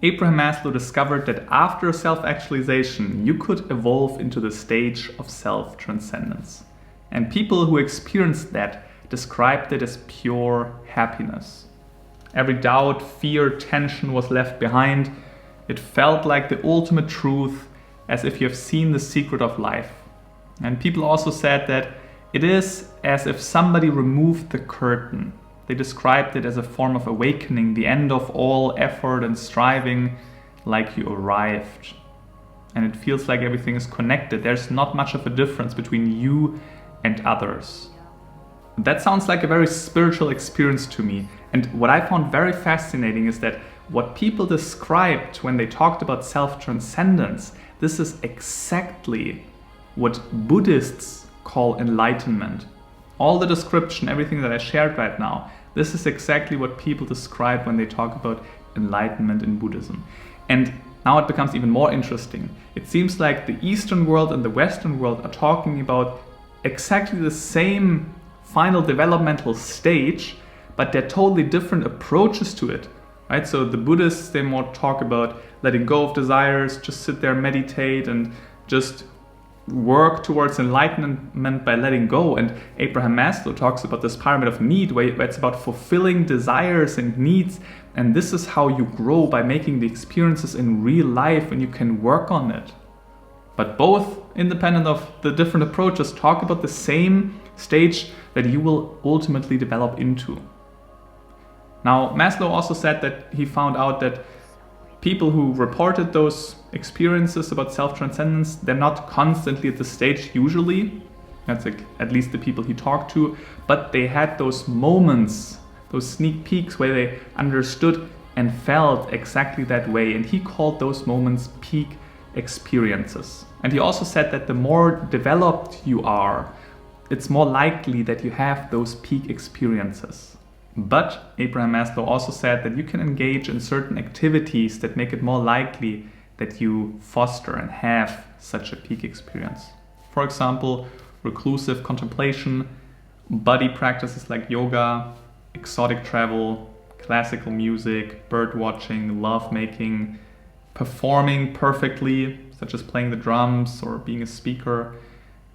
Abraham Maslow discovered that after self-actualization, you could evolve into the stage of self-transcendence. And people who experienced that described it as pure happiness. Every doubt, fear, tension was left behind. It felt like the ultimate truth, as if you have seen the secret of life. And people also said that it is as if somebody removed the curtain. They described it as a form of awakening, the end of all effort and striving, like you arrived. And it feels like everything is connected. There's not much of a difference between you and others. That sounds like a very spiritual experience to me. And what I found very fascinating is that what people described when they talked about self-transcendence, this is exactly what Buddhists call enlightenment. All the description, everything that I shared right now, this is exactly what people describe when they talk about enlightenment in Buddhism. And now it becomes even more interesting. It seems like the Eastern world and the Western world are talking about exactly the same final developmental stage, but they're totally different approaches to it. Right? So the Buddhists, they more talk about letting go of desires, just sit there, meditate, and just work towards enlightenment by letting go. And Abraham Maslow talks about this pyramid of need, where it's about fulfilling desires and needs. And this is how you grow, by making the experiences in real life, and you can work on it. But both, independent of the different approaches, talk about the same stage that you will ultimately develop into. Now, Maslow also said that he found out that people who reported those experiences about self-transcendence, they're not constantly at the stage usually. That's at least the people he talked to. But they had those moments, those sneak peeks where they understood and felt exactly that way. And he called those moments peak experiences. And he also said that the more developed you are, it's more likely that you have those peak experiences. But Abraham Maslow also said that you can engage in certain activities that make it more likely that you foster and have such a peak experience. For example, reclusive contemplation, body practices like yoga, exotic travel, classical music, bird watching, love making, performing perfectly, such as playing the drums or being a speaker.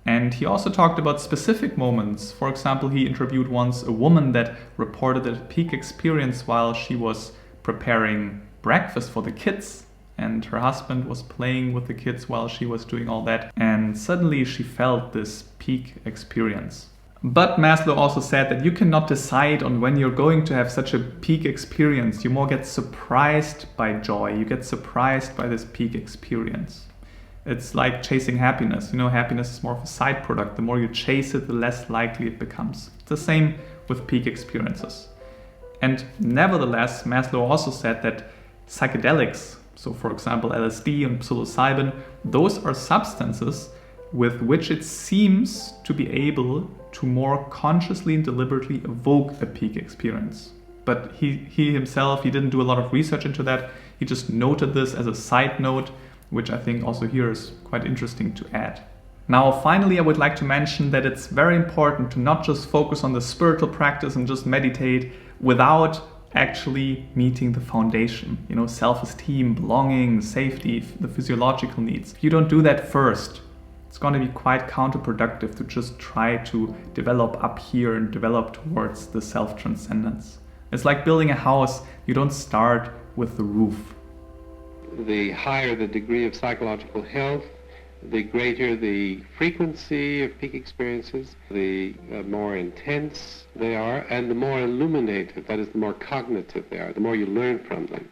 And he also talked about specific moments. For example, he interviewed once a woman that reported a peak experience while she was preparing breakfast for the kids. And her husband was playing with the kids while she was doing all that. And suddenly she felt this peak experience. But Maslow also said that you cannot decide on when you're going to have such a peak experience. You more get surprised by joy. You get surprised by this peak experience. It's like chasing happiness. You know, happiness is more of a side product. The more you chase it, the less likely it becomes. It's the same with peak experiences. And nevertheless, Maslow also said that psychedelics, so for example LSD and psilocybin, those are substances with which it seems to be able to more consciously and deliberately evoke a peak experience. But he himself, he didn't do a lot of research into that. He just noted this as a side note, which I think also here is quite interesting to add. Now, finally, I would like to mention that it's very important to not just focus on the spiritual practice and just meditate without actually meeting the foundation, you know, self-esteem, belonging, safety, the physiological needs. If you don't do that first, it's going to be quite counterproductive to just try to develop up here and develop towards the self-transcendence. It's like building a house. You don't start with the roof. The higher the degree of psychological health, the greater the frequency of peak experiences, the more intense they are, and the more illuminative, that is, the more cognitive they are, the more you learn from them.